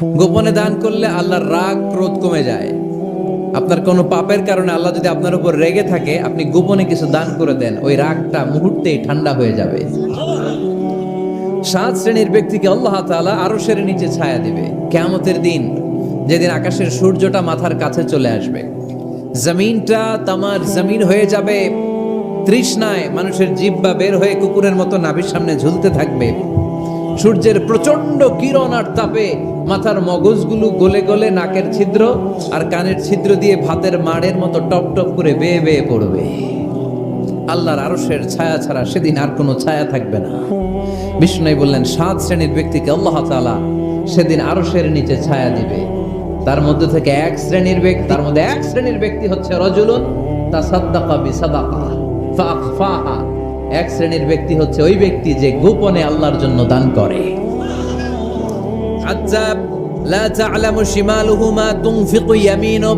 গোপনে দান করলে আল্লাহর রাগ ক্রোধ কমে যায়। আপনার কোনো পাপের কারণে আল্লাহ যদি আপনার উপর রেগে থাকে, আপনি গোপনে কিছু দান করে দেন, ওই রাগটা মুহূর্তেই ঠান্ডা হয়ে যাবে। 7 শ্রেণীর ব্যক্তিকে আল্লাহ তাআলা আরশের নিচে ছায়া দিবে কিয়ামতের দিন, যেদিন আকাশের সূর্যটা মাথার কাছে চলে আসবে, জমিনটা তামার জমিন হয়ে যাবে, তৃষ্ণায় মানুষের জিহ্বা বের হয়ে কুকুরের মতো নাভির সামনে ঝুলতে থাকবে। সূর্যের প্রচন্ড কিরণ আর তাপে মাথার মগজগুলো গলে গলে নাকের ছিদ্র আর কানের ছিদ্র দিয়ে ভাতের মাড়ের মতো টপ টপ করে বেয়ে বেয়ে পড়বে। আল্লাহর আরশের ছায়া ছাড়া সেদিন আর কোনো ছায়া থাকবে না। বিষ্ণু বললেন 7 শ্রেণীর ব্যক্তিকে আল্লাহ তাআলা সেদিন আরশের নিচে ছায়া দিবে। তার মধ্যে থেকে এক শ্রেণীর ব্যক্তি হচ্ছে রাজুলুন তাসাদ্দাকা বিসাদাকা ফাআখফাহা। এক শ্রেণীর ব্যক্তি হচ্ছে ওই ব্যক্তি যে গোপনে আল্লাহর জন্য দান করে। আযাব লা তা'লামু শিমালুহু মা তুনফিকু ইয়ামিনু,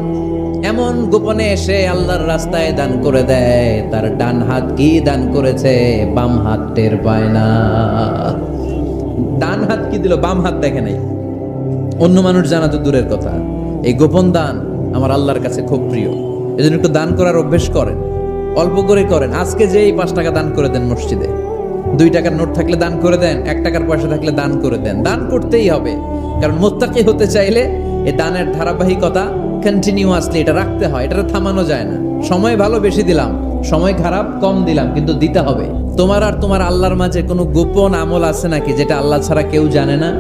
এমন গোপনে এসে আল্লাহর রাস্তায় দান করে দেয়, তার ডান হাত কি দান করেছে বাম হাত টের পায় না। ডান হাত কি দিল বাম হাত দেখে নাই, অন্য মানুষ জানা তো দূরের কথা। এই গোপন দান আমার আল্লাহর কাছে খুব প্রিয়, এজন্য একটু দান করার অভ্যেস করেন, অল্প করে করেন। আজকে যেই 5 টাকা দান করে দেন মসজিদে, 2 টাকার নোট থাকলে দান করে দেন, 1 টাকার পয়সা থাকলে দান করে দেন। দান করতেই হবে, কারণ মুত্তাকি হতে চাইলে এই দানের ধারাবাহিকতা কন্টিনিউয়াসলি এটা রাখতে হয়, এটা থামানো যায় না। সময় ভালো বেশি দিলাম, সময় খারাপ কম দিলাম, কিন্তু দিতে হবে। তোমার আর তোমার আল্লাহর মাঝে কোনো গোপন আমল আছে নাকি যেটা আল্লাহ ছাড়া কেউ জানে না?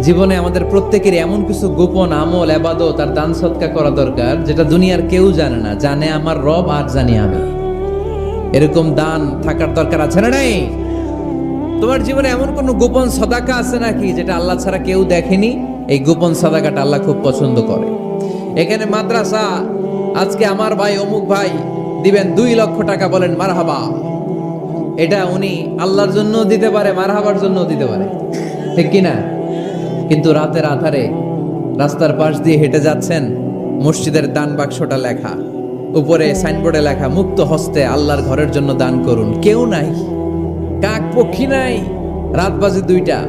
জীবনে আমাদের প্রত্যেকের এমন কিছু গোপন আমল ইবাদত আর দান সদকা করা দরকার যেটা দুনিয়ার কেউ জানে না, জানে আমার রব আর জানি আমি। এরকম দান থাকার দরকার আছে না নাই? তোমার জীবনে এমন কোন গোপন সাদাকা আছে নাকি যেটা আল্লাহ ছাড়া কেউ দেখেনি? এই গোপন সাদাকাটা আল্লাহ খুব পছন্দ করে। এখানে মাদ্রাসা, আজকে আমার ভাই অমুক ভাই দিবেন 2 লক্ষ টাকা, বলেন মারহাবা। এটা উনি আল্লাহর জন্য দিতে পারে, মারহাবার জন্য দিতে পারে, ঠিক কিনা? কিন্তু রাতের আধারে রাস্তার পাশ দিয়ে হেঁটে যাচ্ছেন, মসজিদের দান বাক্সটা লেখা, উপরে সাইনবোর্ডে লেখা মুক্ত হস্তে আল্লাহর ঘরের জন্য দান করুন। কেউ নাই, কাক পক্ষী নাই, রাত বাজে 2টা,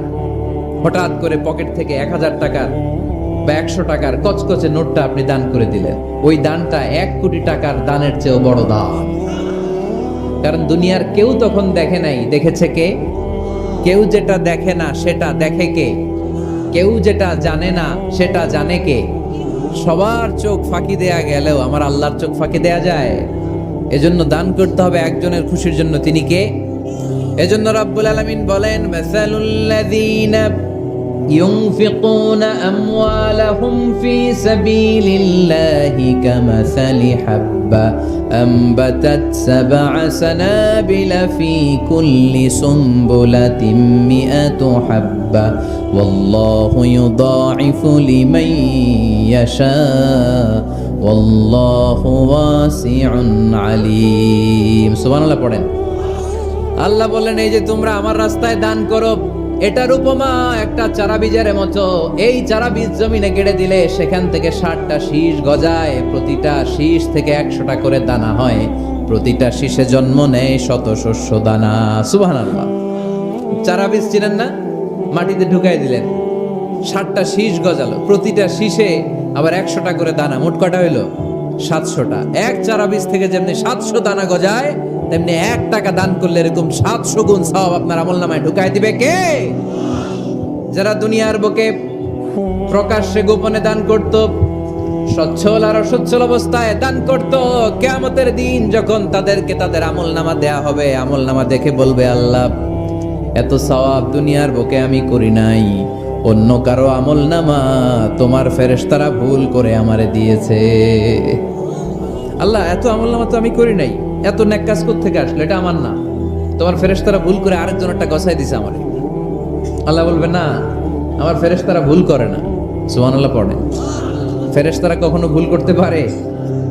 হঠাৎ করে পকেট থেকে 1000 টাকার বা 100 টাকার কচকচে নোটটা আপনি দান করে দিলেন। ওই দানটা 1 কোটি টাকার দানের চেয়েও বড় দান। কারণ দুনিয়ার কেউ তখন দেখে নাই, দেখেছে কে? কেউ যেটা দেখে না সেটা দেখে কে? কেউ যেটা জানে না সেটা জানে কে? সবার চোখ ফাঁকি দেয়া গেলেও আমার আল্লাহর চোখ ফাঁকি দেয়া যায়? এজন্য দান করতে হবে একজনের খুশির জন্য। তিনি কে? এজন্য রাব্বুল আলামিন বলেন, মাসালুল্লাযীনা ইউনফিকুনা আমওয়ালাহুম ফি সাবিলিল্লাহি কামাসালি হাব্বা আমবাতাত 7 সানাবিলা ফি কুল্লি সুমবুলাতিন মিআতু হাব্বা ওয়াল্লাহু ইউদাঈফু লিমান ইয়াশা ওয়াল্লাহু ওয়াসিউন আলীম। সুবহানাল্লাহ পড়েন। আল্লাহ বলেন, এই যে তোমরা আমার রাস্তায় দান করো, এটার উপমা একটা চারা বীজের মতো। এই চারা বীজ জমিনে গেড়ে দিলে সেখান থেকে 60টা শীষ গজায়, প্রতিটা শীষ থেকে 100টা করে দানা হয়, প্রতিটা শীষে জন্ম নেয় শত শস্য দানা। সুবহানাল্লাহ। চারা বীজ চিনেন না? মাটিতে ঢুকাই দিলেন, 60টা শীষ গজালো, প্রতিটা শীষে আবার 100টা করে দানা, মোট কটা হইলো? 700টা। এক চারা বীজ থেকে যেমনি 700 দানা গজায়, তেমনি 1 টাকা দান করলে এরকম 700 গুণ সওয়াব আপনার আমলনামায় ঢুকাই দিবে কে? যারা দুনিয়ার বুকে প্রকাশ্যে গোপনে দান করত, সচ্ছল আর অসচ্ছল অবস্থায় দান করত, কিয়ামতের দিন যখন তাদেরকে তাদের আমলনামা দেয়া হবে, আমলনামা দেখে বলবে, আল্লাহ এত সওয়াব দুনিয়ার বুকে আমি করি নাই, অন্য কারো আমলনামা তোমার ফেরেশতারা ভুল করে আমারে দিয়েছে। আল্লাহ এত আমলনামা তো আমি করি নাই, এত নেক কাজ কোত্থেকে আসলো? এটা আমার না, তোমার ফেরেশতারা ভুল করে আরেকজনেরটা গছাই দিছে আমারে। আল্লাহ বলবে, না, আমার ফেরেশতারা ভুল করে না। সুবহানাল্লাহ পড়ে। ফেরেশতারা কখনো ভুল করতে পারে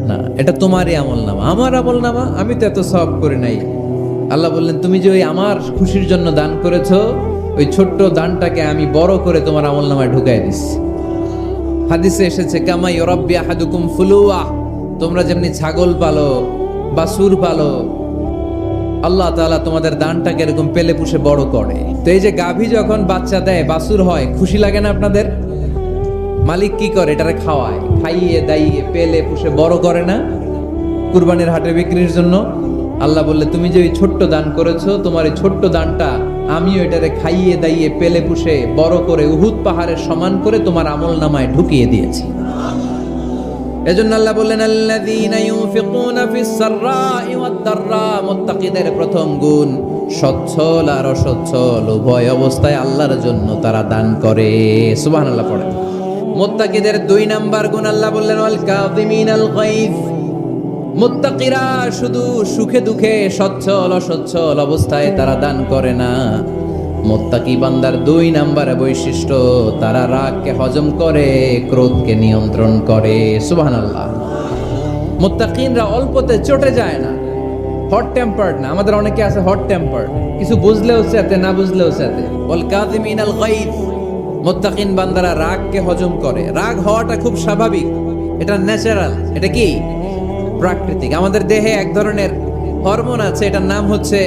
না, এটা তোমারই আমলনামা, আমার আমলনামা, আমি তো এত সওয়াব করি নাই। আল্লাহ বললেন, তুমি যে ওই আমার খুশির জন্য দান করেছো, ওই ছোট্ট দানটাকে আমি বড় করে তোমার আমলনামায় ঢুকাই দিচ্ছি। হাদিসে এসেছে, কামা ইউরাব্বি আহাদুকুম ফুলুয়া, তোমরা যেমনি ছাগল পালো, বাছুর পালো, আল্লাহ তাআলা তোমাদের দানটাকে এরকম পেলে পুষে বড় করে। তো এই যে গাভী যখন বাচ্চা দেয়, বাছুর হয়, খুশি লাগে না আপনাদের? মালিক কি করে? এটারে খাওয়ায়, খাইয়ে দাইয়ে পেলে পুষে বড় করে না কুরবানির হাটে বিক্রির জন্য। আল্লাহ বললে তুমি যে ওই ছোট্ট দান করেছো, তোমার এই ছোট্ট দানটা আমিও এটারে খাইয়ে দাইয়ে পেলে পুষে বড় করে উহুদ পাহাড়ের সমান করে তোমার আমল নামায় ঢুকিয়ে দিয়েছি। এজন্য আল্লাহ বললেন আল্লাযীনা ইউনফিকুনা ফিস সাররাই ওয়াদ দাররা, মুত্তাকিদের প্রথম গুণ সচ্ছল আর অসচ্ছল উভয় অবস্থায় আল্লাহর জন্য তারা দান করে। সুবহানাল্লাহ পড়ে। মুত্তাকিদের 2 নাম্বার গুণ আল্লাহ বললেন ওয়াল কাযিমিনাল গায়জ, মুত্তাকিরা শুধু সুখে দুঃখে সচ্ছল অসচ্ছল অবস্থায় তারা দান করে না। মুত্তাকি বান্দার 2 নাম্বার বৈশিষ্ট্য, তারা রাগকে হজম করে, ক্রোধকে নিয়ন্ত্রণ করে। সুবহানাল্লাহ। মুত্তাকিনরা অল্পতে চটে যায় না, হট টেম্পার্ড না। আমাদের অনেকে আছে হট টেম্পার্ড, কিছু বুঝলেও সাথে না বুঝলেও সাথে। ওয়াল কাযিমিনাল গায়জ, মুত্তাকিন বান্দারা রাগকে হজম করে। রাগ হওয়াটা খুব স্বাভাবিক, এটা ন্যাচারাল, এটা কি প্রাকৃতিক। আমাদের দেহে এক ধরনের হরমোন আছে, এটার নাম হচ্ছে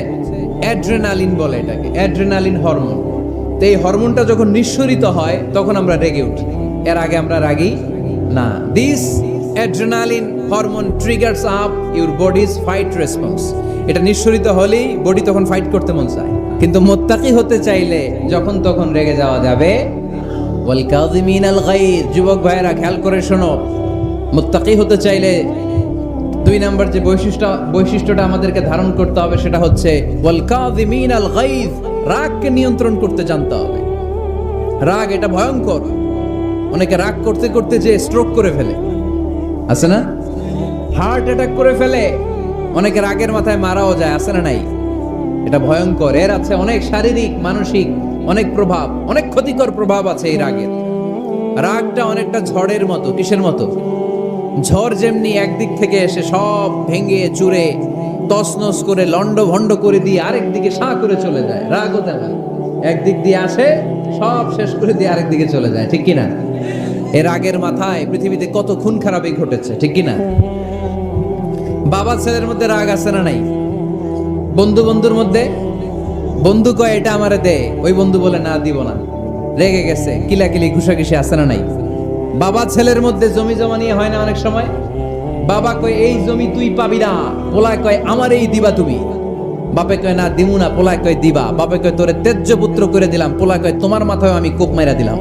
অ্যাড্রেনালিন বলে এটাকে, অ্যাড্রেনালিন হরমোন। তো এই হরমোনটা যখন নিঃসরিত হয় তখন আমরা রেগে উঠি, এর আগে আমরা রাগি না। This adrenaline hormone triggers up your bodies fight response. এটা নিঃসরিত হলেই বডি তখন ফাইট করতে মন চায়। কিন্তু মুত্তাকি হতে চাইলে যখন তখন রেগে যাওয়া যাবে। ওয়াল কাযিমিনাল গায়জ, যুবক ভাইয়েরা খেয়াল করে শোনো, মুত্তাকি হতে চাইলে 2 নাম্বার যে বৈশিষ্ট্যটা আমাদেরকে ধারণ করতে হবে সেটা হচ্ছে ওয়াল কাযিমিনাল গায়জ, রাগকে নিয়ন্ত্রণ করতে জানতে হবে। রাগ এটা ভয়ঙ্কর, অনেকে রাগ করতে করতে যে স্ট্রোক করে ফেলে, আছে না? হার্ট অ্যাটাক করে ফেলে, অনেকে রাগের মাথায় মারাও যায়, আছে না নাই? এটা ভয়ঙ্কর। এর আছে অনেক শারীরিক মানসিক অনেক প্রভাব, অনেক ক্ষতিকর প্রভাব আছে এই রাগের। রাগটা অনেকটা ঝড়ের মতো। কিসের মতো? ঝড় যেমনি একদিক থেকে এসে সব ভেঙে চুরে তছনছ করে লন্ড ভন্ড করে দিয়ে আরেক দিকে সাঁ করে চলে যায়, রাগও তেমন একদিক দিয়ে আসে সব শেষ করে দিয়ে আরেক দিকে চলে যায়, ঠিক কিনা? এর রাগের মাথায় পৃথিবীতে কত খুন খারাপি ঘটেছে, ঠিক কিনা? বাবা ছেলের মধ্যে রাগ আছে না নাই? বন্ধু বন্ধুর মধ্যে, বন্ধু কয় এটা আমারে দে, ওই বন্ধু বলে না দিব না, রেগে গেছে, কিলাকিলি ঘুষাঘুষি আছে না নাই? বাবা ছেলের মধ্যে জমি জমা নিয়ে হয় না অনেক সময়? বাবা কয় এই জমি তুই পাবি না, পোলায় কয় আমার এই দিবা তুমি। বাপে কয় না দিমু না, পোলায় কয় দিবা। বাপে কয় তোরে তেজ্য পুত্র করে দিলাম, পোলায় কয় তোমার মাথায় আমি কোপ মাইরা দিলাম।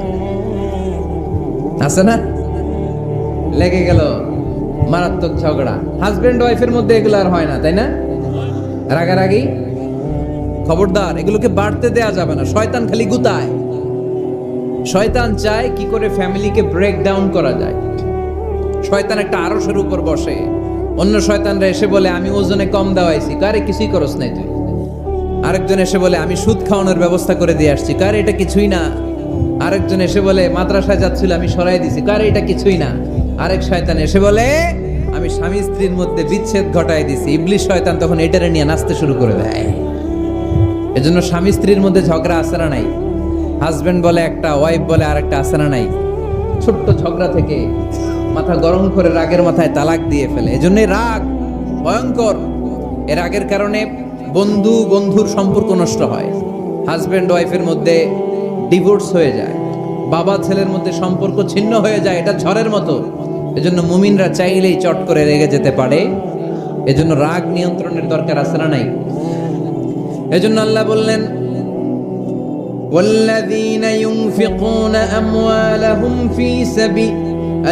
আছে না? লেগে গেল, মারাত্মক ঝগড়া। হাজবেন্ড ওয়াইফের মধ্যে এগুলো আর হয় না, তাই না? রাগারাগি। খবরদার, এগুলোকে বাড়তে দেয়া যাবে না। শয়তান খালি গুতায়। শয়তান চায় কি করে ফ্যামিলিকে ব্রেক ডাউন করা যায়। শয়তান একটা আরশের উপর বসে, অন্য শয়তানরা এসে বলে আমি ওজনে কম দেওয়াইছি, কারে কিছুই করস নাই তুই। আরেকজন এসে বলে আমি সুদ খাওয়ানোর ব্যবস্থা করে দিয়ে আসছি, কারে এটা কিছুই না। আরেকজন এসে বলে মাদ্রাসায় যাচ্ছিল আমি সরাই দিছি, কারে এটা কিছুই না। আরেক শয়তান এসে বলে আমি স্বামী স্ত্রীর মধ্যে বিচ্ছেদ ঘটাই দিছি। ইবলিশ শয়তান তখন এটারে নিয়ে নাচতে শুরু করে দেয়। এজন্য স্বামী স্ত্রীর মধ্যে ঝগড়া আছে না নাই? হাজবেন্ড বলে একটা, ওয়াইফ বলে আরেকটা, আছে না নাই? ছোট্ট ঝগড়া থেকে মাথা গরম করে রাগের মাথায় তালাক দিয়ে ফেলে। এজন্য রাগ ভয়ঙ্কর। এর রাগের কারণে বন্ধু বন্ধুর সম্পর্ক নষ্ট হয়, হাজবেন্ড ওয়াইফের মধ্যে ডিভোর্স হয়ে যায়, বাবা ছেলের মধ্যে সম্পর্ক ছিন্ন হয়ে যায়। এটা ঝড়ের মতো। এজন্য মুমিনরা চাইলেই চট করে রেগে যেতে পারে। এজন্য রাগ নিয়ন্ত্রণের দরকার আছে না নাই? এজন্য আল্লাহ বললেন والذين ينفقون أموالهم في سبيل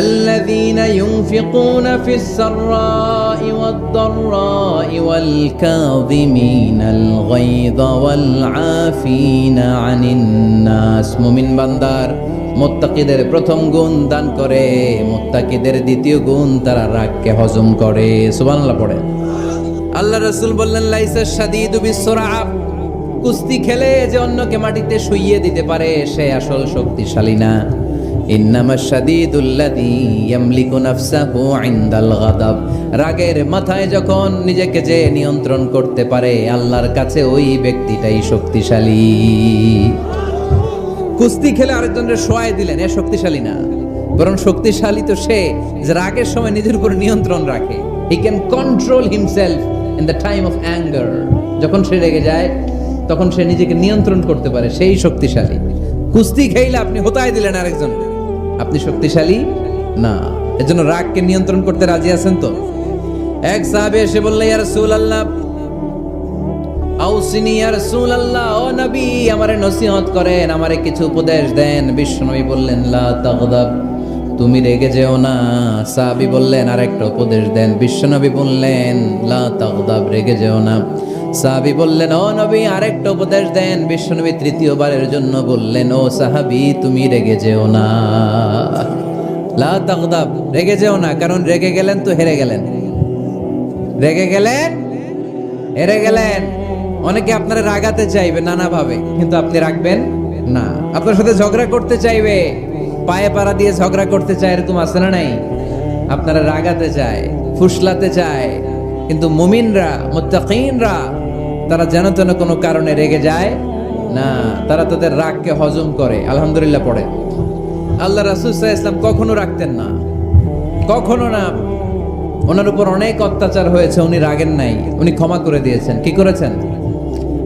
الذين ينفقون في السراء والضراء والكاظمين الغيظ والعافين عن الناس। মুমিন বান্দার মুত্তাকিদের প্রথম গুণ দান করে, মুত্তাকিদের দ্বিতীয় গুণ তারা রাগকে হজম করে। সুবহানাল্লাহ পড়ে। আল্লাহ রাসূল বললেন লাইসা শাদীদু বিসসুরআ, কুস্তি খেলে যে অন্যকে মাটিতে শুইয়ে দিতে পারে সে আসল শক্তিশালী না। ইন্নামাশ শাদীদুল্লাযী ইয়ামলিকু নাফসাহু ইনদাল গাদাব, রাগের মাথায় যখন নিজেকে যে নিয়ন্ত্রণ করতে পারে আল্লাহর কাছে ওই ব্যক্তিটাই শক্তিশালী। কুস্তি খেলে আরেকজনের শোয়ায় দিলেন, এ শক্তিশালী না, বরং শক্তিশালী তো সে যে রাগের সময় নিজের উপর নিয়ন্ত্রণ রাখে। He can control himself in the time of anger. যখন সে রেগে যায় তখন সে নিজেকে নিয়ন্ত্রণ করতে পারে, সেই শক্তিশালী। কুস্তি খেলে আপনি হোতায় দিলেন আরেকজন, আপনি শক্তিশালী না। এজন্য রাগকে নিয়ন্ত্রণ করতে রাজি আছেন তো? এক সাহাবী এসে বললেন, ইয়া রাসূলুল্লাহ, আউসিনি ইয়া রাসূলুল্লাহ, ও নবী আমারে নসিহত করেন, আমারে কিছু উপদেশ দেন। বিশ্বনবী বললেন, লা তাগদাব, তুমি রেগে যেও না। সাহাবী বললেন, আরেকটা উপদেশ দেন। বিশ্বনবী বললেন, লা তাগদাব, রেগে যেও না। সাহাবী বললেন, ও নবী আরেকটা উপদেশ দেন। বিশ্বনবী তৃতীয়বারের জন্য বললেন, ও সাহাবী তুমি রেগে যেও না। লা তাগদাব, রেগে যেও না, কারণ রেগে গেলেন তো হেরে গেলেন। রেগে গেলেন হেরে গেলেন। অনেকে আপনারা রাগাতে চাইবে নানাভাবে, কিন্তু আপনি রাখবেন না। আপনার সাথে ঝগড়া করতে চাইবে, পায়ে পাড়া দিয়ে ঝগড়া করতে চায়, এরকম আছে না নাই? আপনারা রাগাতে চায়, ফুসলাতে চায়, কিন্তু মুমিনরা, মুত্তাকিনরা তারা যেন তেন কোনো কারণে রেগে যায় না। তারা তাদের রাগকে হজম করে, আলহামদুলিল্লাহ পড়ে। আল্লাহ রাসূল সাল্লাল্লাহু আলাইহি ওয়াসাল্লাম কখনো রাখতেন না, কখনো না। ওনার উপর অনেক অত্যাচার হয়েছে, উনি রাগেন নাই, উনি ক্ষমা করে দিয়েছেন। কি করেছেন?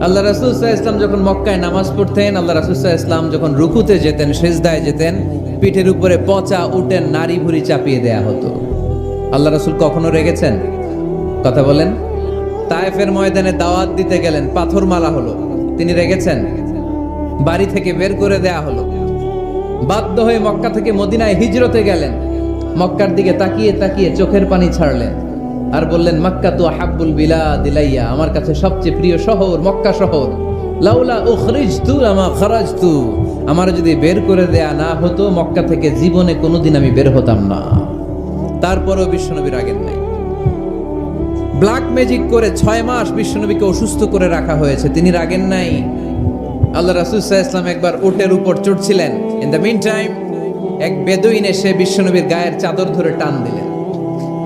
আল্লাহ রাসূল সাল্লাল্লাহু আলাইহি ওয়াসাল্লাম যখন মক্কায় নামাজ পড়তেন, আল্লাহ রাসূল সাল্লাল্লাহু আলাইহি ওয়াসাল্লাম যখন রুকুতে যেতেন, সিজদায় যেতেন, পিঠের উপরে পচা উটের নাড়ি ভুঁড়ি চাপিয়ে দেয়া হতো। আল্লাহ রাসূল কখনো রেগেছেন? কথা বলেন। তায়েফের ময়দানে দাওয়াত দিতে গেলেন, পাথর মারা হলো, তিনি রেগেছেন? বাড়ি থেকে বের করে দেয়া হলো, বাধ্য হয়ে মক্কা থেকে মদিনায় হিজরতে গেলেন। মক্কার দিকে তাকিয়ে তাকিয়ে চোখের পানি ছাড়লেন আর বললেন, মক্কা তু আহাব্বুল বিলাদ ইলাইয়া, আমার কাছে সবচেয়ে প্রিয় শহর মক্কা শহর। লাউলা উখরিজতু লামা খারাজতু, আমার যদি বের করে দেয়া না হতো মক্কা থেকে জীবনে কোনোদিন আমি বের হতাম না। তারপরেও বিশ্বনবী রাগেন নাই। ব্ল্যাক ম্যাজিক করে 6 মাস বিশ্বনবীকে অসুস্থ করে রাখা হয়েছে, তিনি রাগেন নাই। আল্লাহ রাসূল সাল্লাল্লাহু আলাইহি ওয়াসাল্লাম একবার উটের উপর চড়ছিলেন। ইন দ্য মিন টাইম এক বেদুইন এসে বিশ্বনবীর গায়ের চাদর ধরে টান দিলেন।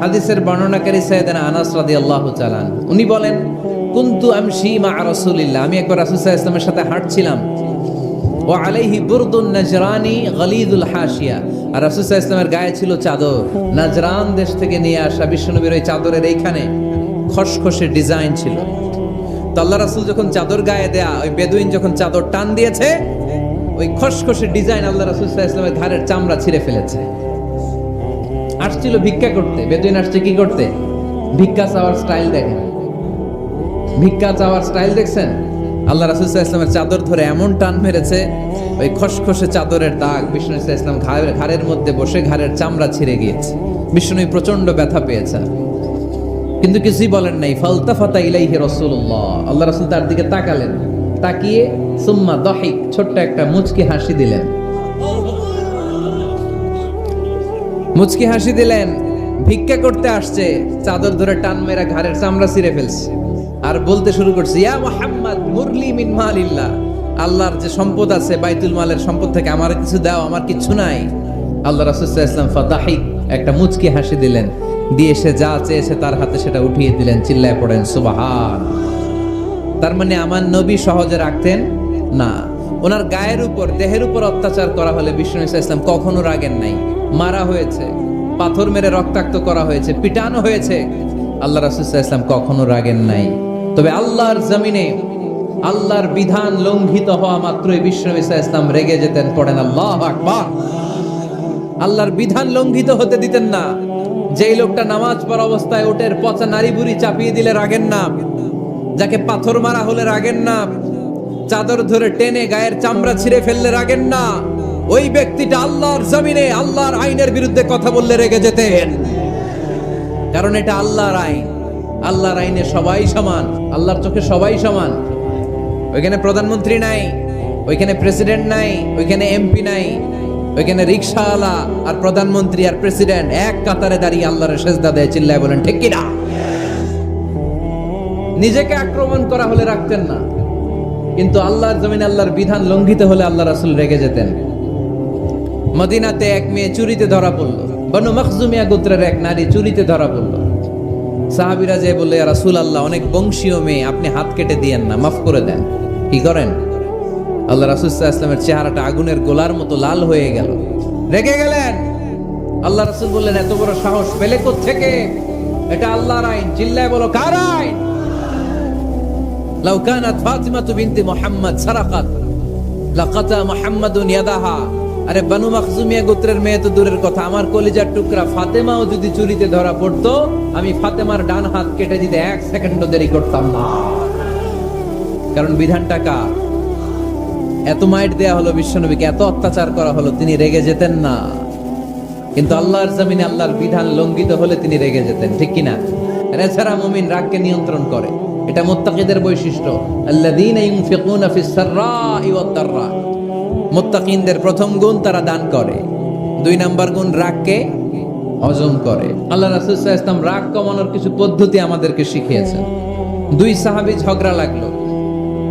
হাদিসের বর্ণনাকারী সাইয়েদনা আনাস রাদিয়াল্লাহু তাআলা উনি বলেন, কুনতু আমশি মা রাসূলিল্লাহ, আমি একবার রাসূল সাল্লাল্লাহু আলাইহি ওয়াসাল্লামের সাথে হাঁটছিলাম। ওয়া আলাইহি বুরদুন নাজরানি গলিদুল হাশিয়া, আর রাসূল সাল্লাল্লাহু আলাইহি ওয়াসাল্লামের গায়ে ছিল চাদর, নাজরান দেশ থেকে নিয়ে আসা। বিশ্বনবীর ওই চাদরের এইখানে খসখসে ডিজাইন ছিল। তো আল্লাহ রাসূল যখন চাদর গায়ে দেয়া, ওই বেদুইন যখন চাদর টান দিয়েছে, ওই খসখসে ডিজাইন আল্লাহ রাসূল সাল্লাল্লাহু আলাইহি ওয়াসাল্লামের ঘাড়ের চামড়া ছিঁড়ে ফেলেছে। আসছিল ভিক্ষা করতে, বেদুইন আসছে কি করতে? ভিক্ষা চাওয়ার স্টাইল দেখেন, ভিক্ষা চাওয়ার স্টাইল দেখছেন? আল্লাহ রাসূল সাল্লাল্লাহু আলাইহি ওয়াসাল্লামের চাদর ধরে এমন টান মেরেছে, ওই খসখসে চাদরের দাগ বিষ্ণু সাল্লাল্লাহু আলাইহি ওয়াসাল্লাম ঘাড়ের মধ্যে বসে ঘাড়ের চামড়া ছিঁড়ে গিয়েছে। বিষ্ণু প্রচন্ড ব্যথা পেয়েছে, কিন্তু কিছুই বলেন নাই। ফালতাফাতা ইলাইহি রাসূলুল্লাহ, আল্লাহ রাসূল তার দিকে তাকালেন, তাকিয়ে সুম্মা দাহিক, ছোট্ট একটা মুচকি হাসি দিলেন। মুচকি হাসি দিলেন। ভিক্ষা করতে আসছে, চাদর ধরে টান মেরা ঘাড়ের চামড়া ছিঁড়ে ফেলছে, আর বলতে শুরু করছে, ইয়া মুহাম্মদ মুরলি মিন মালিল্লাহ, আল্লাহর যে সম্পদ আছে বাইতুল মালের সম্পদ থেকে আমার কিছু দাও, আমার কিছু নাই। আল্লাহ রাসূল সাল্লাল্লাহু আলাইহি ওয়াসাল্লাম ফাদাহিক, একটা মুচকি হাসি দিলেন, দিয়ে সে যা চেয়েছে তার হাতে সেটা উঠিয়ে দিলেন। চিল্লায় পড়েন সুবহান। তার মানে আমার নবী সহজে রাখতেন না। ওনার গায়ের উপর, দেহের উপর অত্যাচার করা হলে বিষ্ণু সাল্লাল্লাহু আলাইহি ওয়াসাল্লাম কখনো রাগেন নাই। মারা হয়েছে, পাথর মেরে রক্তাক্ত করা হয়েছে, পিটানো হয়েছে, আল্লাহ রাসূল সাল্লাল্লাহু আলাইহি ওয়াসাল্লাম কখনো রাগেন নাই। তবে আল্লাহর জমিনে আল্লাহর বিধান লঙ্ঘিত হওয়া মাত্রই বিষ্ণু সাল্লাল্লাহু আলাইহি ওয়াসাল্লাম রেগে যেতেন। পড়েন আল্লাহু আকবার। আল্লাহর বিধান লঙ্ঘিত হতে দিতেন না। যেই লোকটা নামাজ পড়া অবস্থায় উটের পচা নাড়ি ভুঁড়ি চাপিয়ে দিলে রাগেন না, যাকে পাথর মারা হলে রাগেন না, চাদর ধরে টেনে গায়ের চামড়া ছিঁড়ে ফেললে রাগেন না, ওই ব্যক্তিটা আল্লাহর জমিনে আল্লাহর আইনের বিরুদ্ধে কথা বললে রেগে যেতেন। কারণ এটা আল্লাহর আইন, আল্লাহর আইনে সবাই সমান, আল্লাহর চোখে সবাই সমান। ওইখানে প্রধানমন্ত্রী নাই, ওইখানে প্রেসিডেন্ট নাই, ওইখানে এমপি নাই, ওইখানে রিকশাওয়ালা আর প্রধানমন্ত্রী আর প্রেসিডেন্ট এক কাতারে দাঁড়িয়ে আল্লাহর সেজদা দেয়। চিল্লায় বলেন ঠিক কিনা? নিজেকে আক্রমণ করা হলে রাখতেন না, কিন্তু আল্লাহর জমিনে আল্লাহর বিধান লঙ্ঘিত হলে আল্লাহ রাসূল রেগে যেতেন। মদিনাতে এক মেয়ে চুরিতে ধরা পড়লো, বনু মখজুমিয়া গোত্রের এক নারী চুরিতে ধরা পড়লো। সাহাবীরা যে বললে, ইয়া রাসূলুল্লাহ, অনেক বংশীয় মেয়ে, আপনি হাত কেটে দিয়েন না, মাফ করে দেন। কি করেন? আল্লাহ রাসূল সাল্লাল্লাহু আলাইহি ওয়াসাল্লামের চেহারাটা আগুনের গোলার মতো লাল হয়ে গেল, রেগে গেলেন। আল্লাহ রাসূল বললেন, এত বড় সাহস পেলে কোত্থেকে? এটা আল্লাহর আইন। চিল্লায় বলো, কার আইন? লাউ কানাত ফাতিমা বিনতে মুহাম্মদ সারাকাত লাকাতা মুহাম্মাদুন ইয়াদাহা, আরে বানু মাখজুমিয়া গোত্রের মেয়ে তো দূরের কথা, আমার কলিজার টুকরা ফাতেমাও যদি চুরিতে ধরা পড়তো, আমি ফাতেমার ডান হাত কেটে দিতে 1 সেকেন্ডও দেরি করতাম না। কারণ বিধানটা কার? এত মাইট দেয়া হলো বিশ্বনবীকে, এত অত্যাচার করা হলো, তিনি রেগে যেতেন না। কিন্তু আল্লাহর জমিনে আল্লাহর বিধান লঙ্ঘিত হলে তিনি রেগে যেতেন, ঠিক কিনা? এছাড়া মুমিন রাগকে নিয়ন্ত্রণ করে, এটা মুত্তাকিদের বৈশিষ্ট্য। আল্লাযীনা ইউনফিকুনা ফিস সাররাই ওয়াদ দাররা, মুত্তাকিনদের প্রথম গুণ তারা দান করে। 2 নাম্বার গুণ রাগকে হজম করে। আল্লাহ রাসূল সাল্লাল্লাহু আলাইহি ওয়াসাল্লাম রাগ কমানোর কিছু পদ্ধতি আমাদেরকে শিখিয়েছেন। 2 সাহাবী ঝগড়া লাগলো,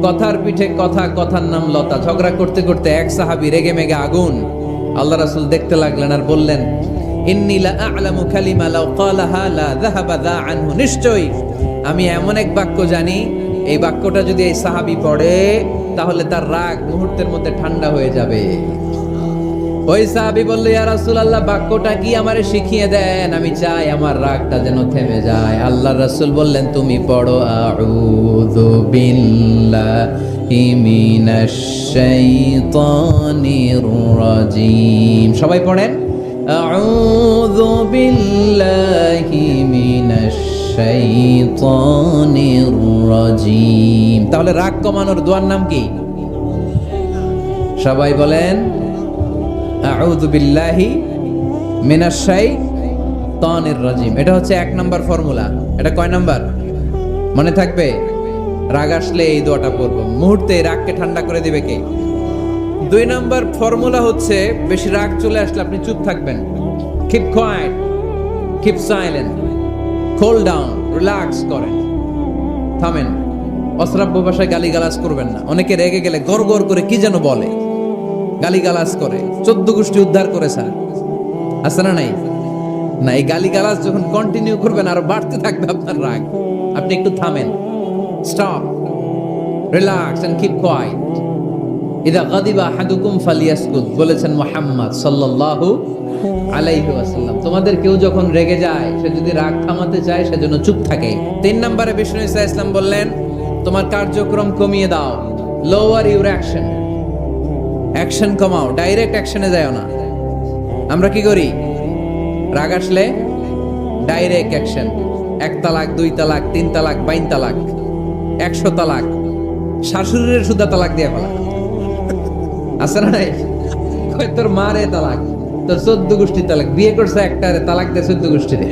কথার পিঠে কথা, কথার নাম লতা। ঝগড়া করতে করতে এক সাহাবী রেগে মেগে আগুন। আল্লাহ রাসূল দেখতে লাগলেন আর বললেন, ইন্নী লা আ'লামু কালিমা লাউ ক্বালাহা লা যাহাবা যা আনহু, নিশ্চয়ই আমি এমন এক বাক্য জানি, এই বাক্যটা যদি এই সাহাবী পড়ে তাহলে তার রাগ মুহূর্তের মধ্যে ঠান্ডা হয়ে যাবে। ওই সাহাবী বলল, ইয়া রাসূলুল্লাহ, বাক্যটা কি আমারে শিখিয়ে দেন, আমি চাই আমার রাগটা যেন থেমে যায়। আল্লাহর রাসূল বললেন, তুমি পড়ো আউযু বিল্লাহি মিনাশ শাইতানির রাজীম। সবাই পড়েন, আউযু বিল্লাহি মিনাশ শাইতানির রাজীম। তাহলে রাগ কমানোর দোয়ার নাম কি? সবাই বলেন, আউযু বিল্লাহি মিনাশ শাইতানির রাজীম। এটা হচ্ছে 1 নাম্বার ফর্মুলা। এটা কয় নাম্বার মনে থাকবে? রাগ আসলে এই দোয়াটা পড়বো, মুহূর্তে রাগকে ঠান্ডা করে দিবে কে? 2 নাম্বার ফর্মুলা হচ্ছে, বেশি রাগ চলে আসলে আপনি চুপ থাকবেন। Keep quiet, keep silent, cool down, relax করেন, থামেন। অশ্রাব্য ভাষায় গালিগালাজ করবেন না। অনেকে রেগে গেলে গড় গড় করে কি যেন বলে, গালিগালাজ করে, 14 গোষ্ঠী উদ্ধার করে স্যার, আছে না নাই? না, এই গালিগালাজ যখন কন্টিনিউ করবেন আরো বাড়তে থাকবে আপনার রাগ। আপনি একটু থামেন, stop, relax and keep quiet. ইদা গাদিবা আহাদুকুম ফালিয়াসকুত, বলেছেন মুহাম্মদ সাল্লাল্লাহু আলাইহি ওয়াসাল্লাম। তোমাদের কেউ যখন রেগে যায়, সে যদি রাগ থামাতে চায় সেজন্য চুপ থাকে। 3 নম্বরে বিষ্ণু ঈসা ইসলাম বললেন, তোমার কার্যক্রম কমিয়ে দাও, লোয়ার ইউর অ্যাকশন, অ্যাকশন কমাও, ডাইরেক্ট অ্যাকশনে যাও না। আমরা কি করি? রাগ আসলে ডাইরেক্ট অ্যাকশন, 1 তালাক, 2 তালাক, 3 তালাক, 22 তালাক, 100 তালাক, শাশুড়ির সুদা তালাক দিয়ে ফেলা, আছে না নাই? কই তোর মারে তালাক, তোর 14 গোষ্ঠী তালাক, বিয়ে করছে একটারে তালাক দিয়ে 14 গোষ্ঠীরে,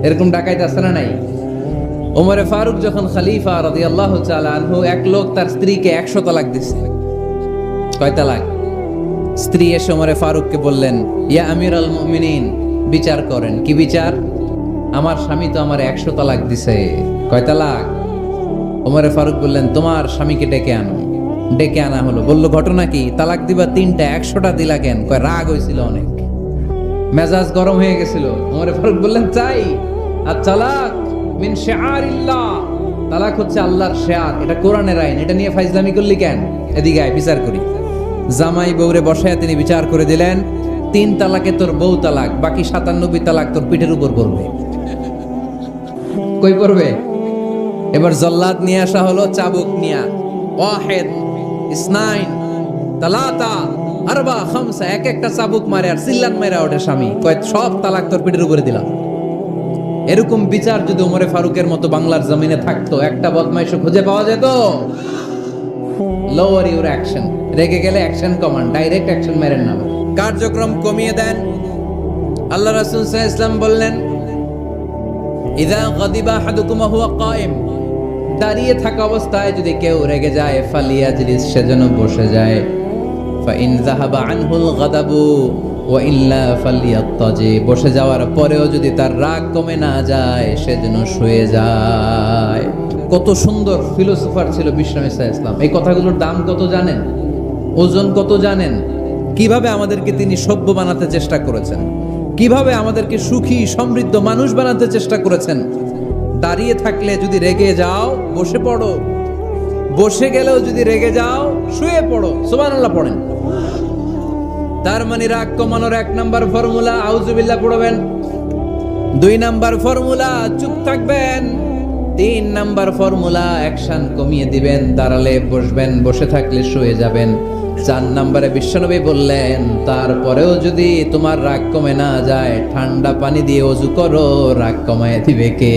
এরকম ডাকাইত আছে না নাই? ওমরে ফারুক যখন খলিফা রাদিয়াল্লাহু তাআলা আনহু, এক লোক তার স্ত্রীকে 100 তালাক দিছে। কয় তালাক? স্ত্রী এসে ওমরে ফারুককে বললেন, ইয়া আমিরাল মুমিনিন, বিচার করেন। কি বিচার? আমার স্বামী তো আমার 100 তালাক দিছে। কয় তালাক? ওমরে ফারুক বললেন, তোমার স্বামীকে ডেকে আনো। ডেকে আনা হলো। বলল, ঘটনা কি? তালাক দিবা 3টা, 100টা দিলা কেন? কয় রাগ হয়েছিল অনেক, মেজাজ গরম হয়ে গেছিল। ওমরে ফারুক বললেন, চাই আর তালাক মিন শিআরিল্লাহ, তালাক হচ্ছে আল্লাহর শিআর, এটা কোরআনের আইন, এটা নিয়ে ফাইজলামি করলি কেন? এদিকে আয়, বিচার করি। জামাই বউরে বসায় তিনি বিচার করে দিলেন, 3 তালাকে তোর বউ তালাক, বাকি 97 তালাক তোর পিঠের উপর পড়বে। কই পড়বে? এবার জল্লাদ নিয়ে আসা হলো, চাবুক নিয়া, ওয়াহিদ, ইসনাইন, তালাতা, আরবা, খামসা, এক একটা চাবুক মারে আর সিল্লান মারা ওঠে স্বামী। কয় সব তালাক তোর পিঠের উপরে দিলাম। এরকম বিচার যদি ওমরে ফারুকের মতো বাংলার জমিনে থাকতো, একটা বদমাইশও খুঁজে পাওয়া যেত? লোয়ার ইউর অ্যাকশন, রেগে গেলে অ্যাকশন কমান, ডাইরেক্ট অ্যাকশন মেরেন না, কার্যক্রম কমিয়ে দেন। আল্লাহ রাসূল সাল্লাল্লাহু আলাইহি ওয়াসাল্লাম বললেন, ইযা গাদিবা আহাদুকুম ওয়া হুয়া কায়েম, দাঁড়িয়ে থাকা অবস্থায় যদি কেউ রেগে যায়, ফালিয়াজলিস, সেজন্য বসে যায়। ফাইন যাহাবা আনহুল গাদাবু ওয়া ইল্লা ফালিয়াত্তাজি, বসে যাওয়ার পরেও যদি তার রাগ কমে না যায়, সেজন্য শুয়ে যায়। কত সুন্দর ফিলোসোফার ছিল বিষ্ণু ঈসা ইসলাম। এই কথাগুলোর দাম কত জানেন? ওজন কত জানেন? কিভাবে আমাদেরকে তিনি সভ্য বানাতে চেষ্টা করেছেন, কিভাবে আমাদেরকে সুখী সমৃদ্ধ মানুষ বানাতে চেষ্টা করেছেন। দাঁড়িয়ে থাকলে যদি রেগে যাও, বসে পড়ো, বসে গেলেও যদি রেগে যাও, শুয়ে পড়ো। সুবহানাল্লাহ পড়েন। তার মানে রাগ কমানোর 1 নাম্বার ফর্মুলা আউযুবিল্লাহ পড়বেন, 2 নাম্বার ফর্মুলা চুপ থাকবেন, 3 নাম্বার ফর্মুলা অ্যাকশন কমিয়ে দিবেন, দাঁড়ালে বসবেন, বসে থাকলে শুয়ে যাবেন। 4 নম্বরে বিশ্বনবী বললেন, তারপরেও যদি তোমার রাগ কমে না যায়, ঠান্ডা পানি দিয়ে ওযু করো, রাগ কমায় দিবে কে?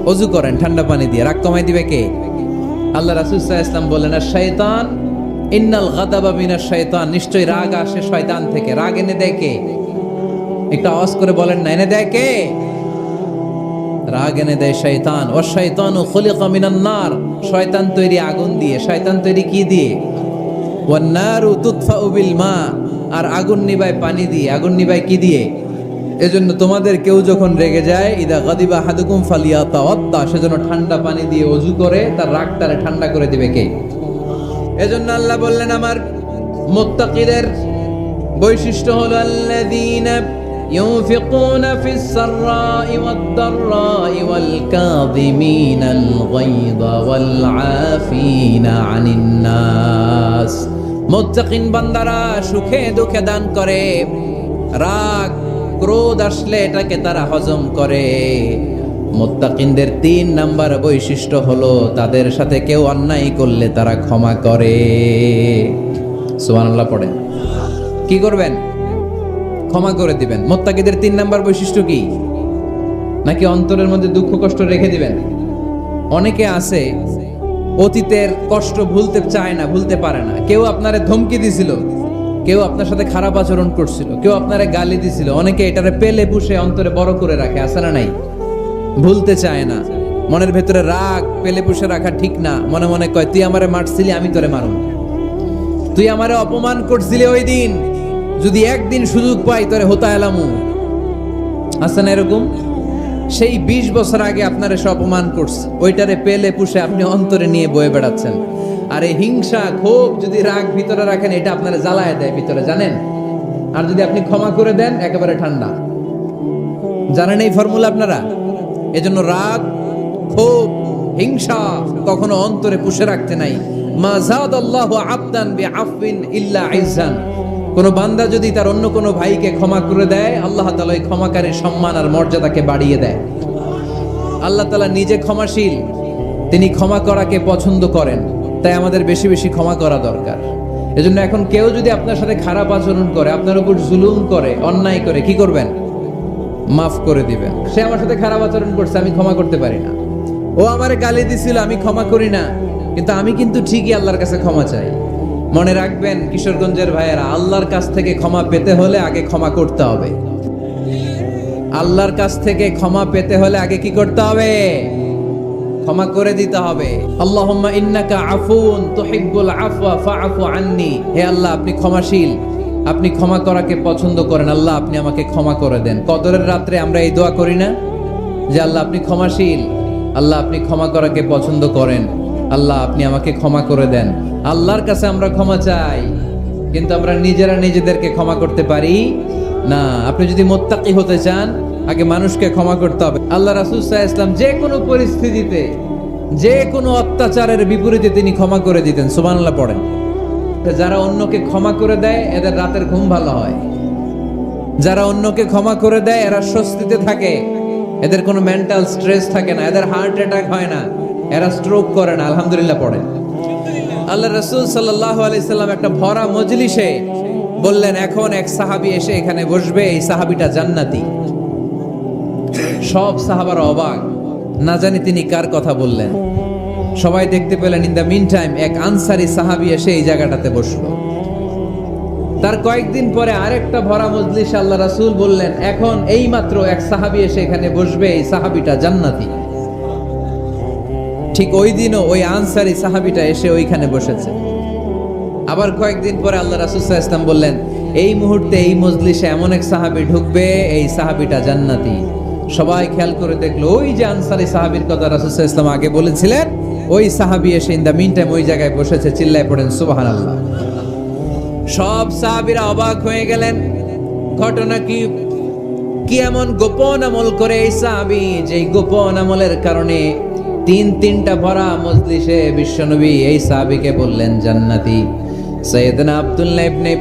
ওযু করেন ঠান্ডা পানি দিয়ে, রাগ কমায় দিবে কে? আল্লাহ রাসূল সাল্লাল্লাহু আলাইহি ওয়াসাল্লাম বললেন, শাইতান ইন্নাল গাদাবা মিনাশ শাইতান, নিশ্চয়ই রাগ আসে শয়তান থেকে। রাগ এনে দেয় কে? একটু আওয়াজ করে বলেন না, এনে দেয় কে? রাগ এনে দেয় শয়তান। ও শয়তানু খুলিকা মিনান নার, শয়তান তৈরি আগুন দিয়ে। শয়তান তৈরি কি দিয়ে? ওয়ান নারু তুতফাউ বিল মা, আর আগুন নিভায় পানি দিয়ে। আগুন নিভায় কি দিয়ে? এজন্য তোমাদের কেউ যখন রেগে যায়, ইদা গাদিবা হাদুকুম ফালিয়াতাওয়াদ্দা, সেজন্য ঠান্ডা পানি দিয়ে ওযু করে তার রাগটারে ঠান্ডা করে দিবে কে? এজন্য আল্লাহ বললেন, আমার মুত্তাকিদের বৈশিষ্ট্য হলো আল্লাযীনা ইউনফিকুনা ফিস সাররাই ওয়াদ দাররাই ওয়াল কাযিমিনাল গায়যা ওয়াল আফিনা আনিন নাস। মুত্তাকিন বান্দারা সুখে দুঃখে দান করে, রাগ ক্রোধ আসলে এটাকে তারা হজম করে। মুত্তাকিনদের 3 নাম্বার বৈশিষ্ট্য হলো, তাদের সাথে কেউ অন্যায় করলে তারা ক্ষমা করে। সুবহানাল্লাহ পড়েন। কি করবেন? ক্ষমা করে দিবেন। মুত্তাকিদের 3 নাম্বার বৈশিষ্ট্য কি? নাকি অন্তরের মধ্যে দুঃখ কষ্ট রেখে দিবেন? অনেকে আছে অতীতের কষ্ট ভুলতে চায় না, ভুলতে পারে না। কেউ আপনারে ধমকি দিছিল, কেউ আপনার সাথে খারাপ আচরণ করছিল, কেউ আপনারে গালি দিছিল, অনেকে এটারে পেলে পুষে অন্তরে বড় করে রাখে, আছে না নাই? ভুলতে চায় না। মনের ভেতরে রাগ পেলে পুষে রাখা ঠিক না। মনে মনে কয়, তুই আমারে মারছিলি, আমি তোরে মারুম। তুই আমারে অপমান করছিলি ওই দিন, যদি একদিন সুযোগ পাই তোরে হতা এলামু। আছে না এরকম? সেই 20 বছর আগে আপনারে সে অপমান করছে, ওইটারে পেলে পুষে আপনি অন্তরে নিয়ে বয়ে বেড়াচ্ছেন। আর এই হিংসা ক্ষোভ যদি রাগ ভিতরে রাখেন, এটা আপনারা জ্বালায় দেয় ভিতরে, জানেন? আর যদি আপনি ক্ষমা করে দেন, একেবারে ঠান্ডা। জানেন এই ফর্মুলা আপনারা? এজন্য রাগ ক্ষোভ হিংসা কখনো অন্তরে পুষে রাখতে নাই। মা যাদাল্লাহু আবদান বিআফওয়িন ইল্লা ইজ্জান। কোন বান্দা যদি তার অন্য কোনো ভাইকে ক্ষমা করে দেয়, আল্লাহ তাআলা এই ক্ষমাকারীর সম্মান আর মর্যাদাকে বাড়িয়ে দেয়। আল্লাহ তাআলা নিজে ক্ষমাশীল, তিনি ক্ষমা করাকে পছন্দ করেন। তাই আমাদের বেশি বেশি ক্ষমা করা দরকার। এজন্য এখন কেউ যদি আপনার সাথে খারাপ আচরণ করে, আপনার উপর জুলুম করে, অন্যায় করে, কি করবেন? মাফ করে দিবেন। সে আমার সাথে খারাপ আচরণ করছে, আমি ক্ষমা করতে পারি না। ও আমারে গালি দিছিল, আমি ক্ষমা করি না, কিন্তু আমি কিন্তু ঠিকই আল্লাহর কাছে ক্ষমা চাই। মনে রাখবেন কিশোরগঞ্জের ভাইয়েরা, আল্লাহর কাছ থেকে ক্ষমা পেতে হলে আগে ক্ষমা করতে হবে। আল্লাহর কাছ থেকে ক্ষমা পেতে হলে আগে কি করতে হবে? ক্ষমা করে দিতে হবে। আল্লাহুম্মা ইন্নাকা আফুন তুহিব্বুল আফওয়া ফাআফু আন্নি। হে আল্লাহ, আপনি ক্ষমাশীল, আপনি ক্ষমা করাকে পছন্দ করেন। আল্লাহ, আপনি আমাকে ক্ষমা করে দেন। কদরের রাত্রে আমরা এই দোয়া করি না যে আল্লাহ আপনি ক্ষমাশীল, আল্লাহ আপনি ক্ষমা করাকে পছন্দ করেন, আল্লাহ আপনি আমাকে ক্ষমা করে দেন। আল্লাহর কাছে আমরা ক্ষমা চাই, কিন্তু আমরা নিজেরা নিজেদেরকে ক্ষমা করতে পারি না। আপনি যদি মুত্তাকি হতে চান, আগে মানুষকে ক্ষমা করতে হবে। আল্লাহ রাসূল সাল্লাল্লাহু আলাইহি ওয়াসাল্লাম যে কোনো পরিস্থিতিতে, যে কোনো অত্যাচারের বিপরীতে তিনি ক্ষমা করে দিতেন। সুবহানাল্লাহ পড়েন। যারা অন্যকে ক্ষমা করে দেয়, এদের রাতের ঘুম ভালো হয়। যারা অন্যকে ক্ষমা করে দেয়, এরা স্বস্তিতে থাকে, এদের কোনো মেন্টাল স্ট্রেস থাকে না, এদের হার্ট অ্যাটাক হয় না, এরা স্ট্রোক করে না। আলহামদুলিল্লাহ পড়েন। আল্লাহ রাসূল সাল্লাল্লাহু আলাইহি সাল্লাম একটা ভরা মজলিসে বললেন, এখন এক সাহাবী এসে এখানে বসবে, এই সাহাবীটা জান্নাতি। সব সাহাবারা অবাক, না জানি তিনি কার কথা বললেন। সবাই দেখতে পেলেন, ইন দ্য মিন টাইম এক আনসারী সাহাবী এসে এই জায়গাটাতে বসলো। তার কয়েকদিন পরে আরেকটা ভরা মজলিস আল্লাহ রাসূল বললেন, এখন এই মাত্র এক সাহাবী এসে এখানে বসবে, এই সাহাবীটা জান্নাতি। ঠিক ওই দিনও ওই আনসারী সাহাবীটা এসে ওইখানে বসেছে। আবার কয়েকদিন পরে আল্লাহ রাসূল সাল্লাল্লাহু আলাইহি ওয়াসাল্লাম বললেন, এই মুহূর্তে এই মজলিসে এমন এক সাহাবী ঢুকবে, এই সাহাবীটা জান্নাতি। সবাই খেয়াল করে দেখলো, ওই যে আনসারী সাহাবীর কথা রাসূল সাল্লাল্লাহু আলাইহি ওয়াসাল্লাম আগে বলেছিলেন, ওই সাহাবী এসে ইন দ্য মিন টাইম ওই জায়গায় বসেছে। চিল্লায় পড়েন সুবহানাল্লাহ। সব সাহাবীরা অবাক হয়ে গেলেন। ঘটনা কি? কি এমন গোপন আমল করে এই সাহাবী, যে গোপন আমলের কারণে তিনটা ভরা মজলিসে বিশ্বনবী এই সাহাবীকে বললেন জান্নাতি। সাইয়েদনা আব্দুল্লাহ ইবনে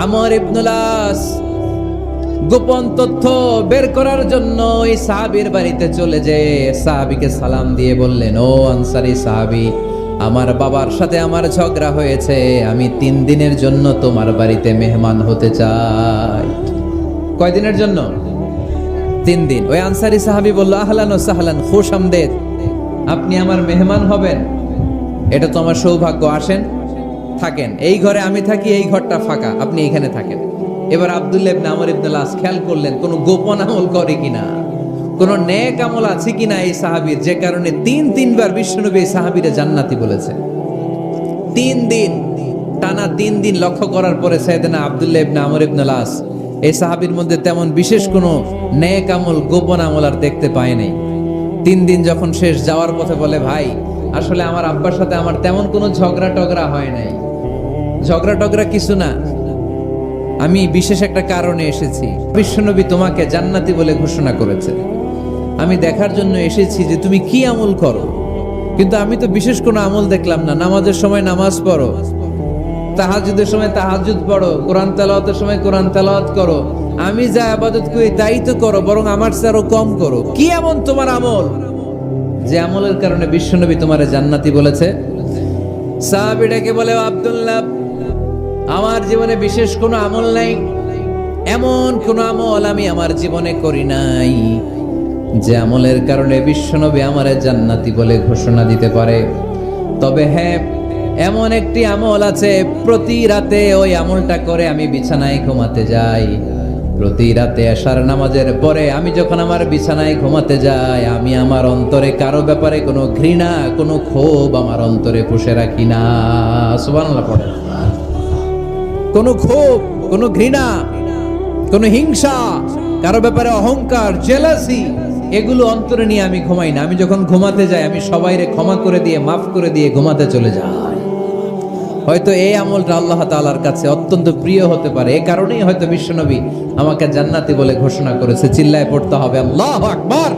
আমর ইবনুল আস গোপন তথ্য বের করার জন্য এই সাহাবীর বাড়িতে চলে যেয়ে সাহাবীকে সালাম দিয়ে বললেন, ও আনসারী সাহাবী, আমার বাবার সাথে আমার ঝগড়া হয়েছে, আমি 3 দিনের জন্য তোমার বাড়িতে মেহমান হতে চাই। কয়দিনের জন্য? 3 দিন। ওই আনসারী সাহাবী বলল, আহলান ও সাহলান, খুশ আমদেদ, আপনি আমার মেহমান হবেন, এটা তো আমার সৌভাগ্য, আসেন থাকেন, এই ঘরে আমি থাকি, এই ঘরটা ফাঁকা, আপনি এখানে থাকেন। এবার আব্দুল্লাহ ইবনে আমর ইবনে আস খেয়াল করলেন কোন গোপন আমল করে কিনা, কোন নেক আমল আছে কিনা এই সাহাবীর, যে কারণে 3বার বিশ্বনবী এই সাহাবীরে জান্নাতি বলেছে। 3 দিন টানা 3 দিন লক্ষ্য করার পরে সাইয়েদনা আব্দুল্লাহ ইবনে আমর ইবনে আস এই সাহাবীর মধ্যে তেমন বিশেষ কোনো নেক আমল, গোপন আমল আর দেখতে পায় নাই। 3 দিন যখন শেষ, যাওয়ার পথে বলে, ভাই আসলে আমার আব্বার সাথে আমার তেমন কোনো ঝগড়া টগড়া হয় নাই, ঝগড়া টগড়া কিছু না, আমি বিশেষ একটা কারণে এসেছি, বিশ্বনবী তোমাকে জান্নাতি বলে ঘোষণা করেছে, আমি দেখার জন্য এসেছি যে তুমি কি আমল করো, কিন্তু আমি তো বিশেষ কোনো আমল দেখলাম না। নামাজের সময় নামাজ পড়ো, তাহাজ্জুদের সময় তাহাজ্জুদ পড়ো, কোরআন তেলাওয়াতের সময় কোরআন তেলাওয়াত করো, আমি যা ইবাদত করি তাই তো করো, বরং আমার চেয়ে আরো কম করো, কি এমন তোমার আমল যে আমলের কারণে বিশ্বনবী তোমারে জান্নাতি বলেছে? সাহাবীটাকে বলে, আব্দুল্লাহ, আমার জীবনে বিশেষ কোনো আমল নাই, এমন কোন আমল আমি আমার জীবনে করি নাই যে আমলের কারণে বিশ্বনবী আমারে জান্নাতি বলে ঘোষণা দিতে পারে। তবে হ্যাঁ, এমন একটি আমল আছে, প্রতি রাতে ওই আমলটা করে আমি বিছানায় ঘুমাতে যাই। প্রতি রাতে এশার নামাজের পরে আমি যখন আমার বিছানায় ঘুমাতে যাই, আমি আমার অন্তরে কারো ব্যাপারে কোনো ঘৃণা, কোনো ক্ষোভ আমার অন্তরে পুষে রাখি না। সুবহানাল্লাহ পড়ে। কোনো ক্ষোভ, কোনো ঘৃণা, কোনো হিংসা, কারো ব্যাপারে অহংকার, জেলাসি, এগুলো অন্তরে নিয়ে আমি ঘুমাই না। আমি যখন ঘুমাতে যাই, আমি সবাইরে ক্ষমা করে দিয়ে, মাফ করে দিয়ে ঘুমাতে চলে যাই। হয়তো এই আমলটা আল্লাহ তাআলার কাছে অত্যন্ত প্রিয় হতে পারে, এই কারণেই হয়তো বিশ্বনবী আমাকে জান্নাতি বলে ঘোষণা করেছে। চিল্লায় পড়তে হবে আল্লাহু আকবার।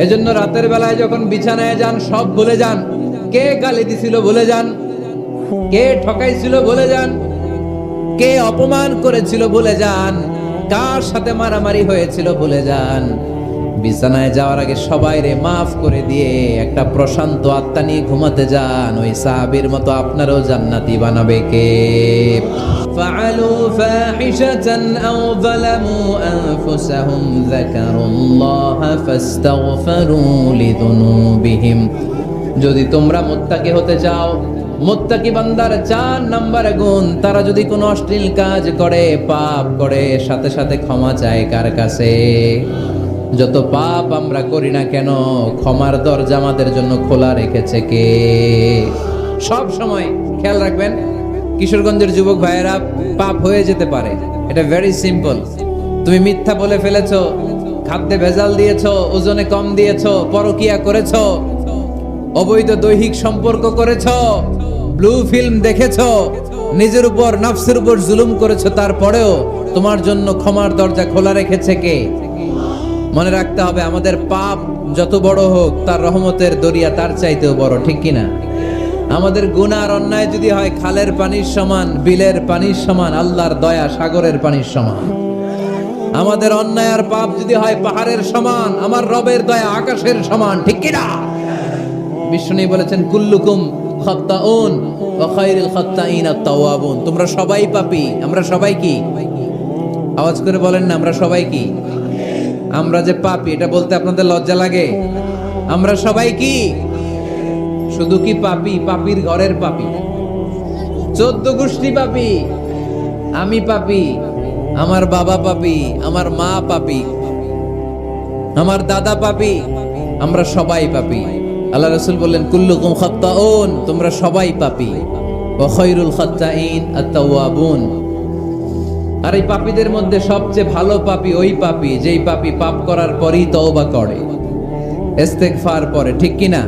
এজন্য রাতের বেলায় যখন বিছানায় যান, সব ভুলে যান। কে গালি দিছিল ভুলে যান, কে ঠকাইছিল ভুলে যান, কে অপমান করেছিল ভুলে যান, কার সাথে মারামারি হয়েছিল ভুলে যান। বিছানায় যাওয়ার আগে সবাইরে মাফ করে দিয়ে একটা প্রশান্ত আত্মা নিয়ে ঘুমাতে যান। ওই সাহাবীর মতো আপনারও জান্নাতি বানাবে কে? ফাআলু ফাহিশাতান আও যালামু আনফুসাহুম যাকারুল্লাহা ফাস্তাগফিরু লিযুনুবিহিম। যদি তোমরা মুত্তাকি হতে চাও, মুত্তাকি বান্দার 4 নম্বর গুণ, তারা যদি কোনো অশ্লীল কাজ করে, পাপ করে, সাথে সাথে ক্ষমা চায় কার কাছে? যত পাপ আমরা করি না কেন, ক্ষমার দরজা আমাদের জন্য খোলা রেখেছে কে? সব সময় খেয়াল রাখবেন, কিশোরগঞ্জের যুবক ভাইয়েরা, পাপ হয়ে যেতে পারে, এটা ভেরি সিম্পল। তুমি মিথ্যা বলে ফেলেছো, খাদ্যে ভেজাল দিয়েছো, ওজনে কম দিয়েছো, পরকিয়া করেছো, অবৈধ দৈহিক সম্পর্ক করেছো, ব্লু ফিল্ম দেখেছো, নিজের উপর, নফসের উপর জুলুম করেছো, তারপরেও তোমার জন্য ক্ষমার দরজা খোলা রেখেছে কে? মনে রাখতে হবে, আমাদের পাপ যত বড় হোক, তার রহমতের দরিয়া তার চাইতেও বড়, ঠিক কিনা? আমাদের গুনাহ আর অন্যায় যদি হয় খালের পানির সমান, বিলের পানির সমান, আল্লাহর দয়া সাগরের পানির সমান। আমাদের অন্যায় আর পাপ যদি হয় পাহাড়ের সমান, আমার রবের দয়া আকাশের সমান, ঠিক কিনা? বিষ্ণু বলেছেন, কুল্লুকুম খাত্তাউন ওয়া খায়রুল খাত্তাইন আত-তাওয়াবুন। তোমরা সবাই পাপী। আমরা সবাই কি? আওয়াজ করে বলেন না, আমরা সবাই কি? আমরা যে পাপী, এটা বলতে আপনাদের লজ্জা লাগে? আমরা সবাই কি? শুধু কি পাপী? পাপীর ঘরের পাপী, 14 গোষ্ঠী পাপী। আমি পাপী, আমার বাবা পাপী, আমার মা পাপী, আমার দাদা পাপী, আমরা সবাই পাপী। আল্লাহ রাসূল বললেন, কুল্লুকুম খাত্তাউন, তোমরা সবাই পাপী, ওয়া খায়রুল খাত্তাইন আত-তাওয়াবুন। আর এই পাপীদের মধ্যে সবচেয়ে ভালো পাপী ওই পাপী যেই পাপী পাপ করার পরই তওবা করে, ইস্তেগফার পড়ে, ঠিক কি না?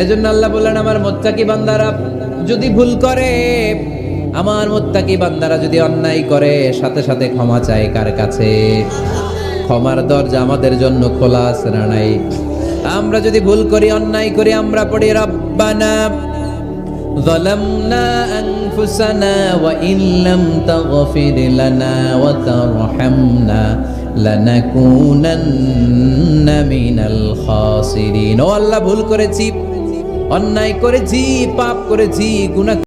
এজন্য আল্লাহ বললেন, আমার মুত্তাকি বান্দারা যদি ভুল করে, আমার মুত্তাকি বান্দারা যদি অন্যায় করে, সাথে সাথে ক্ষমা চায় কার কাছে? ক্ষমার দরজা আমাদের জন্য খোলা আছে না নাই? আমরা যদি ভুল করি, অন্যায় করি, আমরা পড়ি রব্বানা যালামনা আনফুসানা ওয়া ইল্লাম তাগফির লানা ওয়া তারহামনা লানাকুনান্না মিনাল খাসিরিন। ও আল্লাহ, ভুল করেছি, অন্যায় করেছি, পাপ করেছি, গুনাহ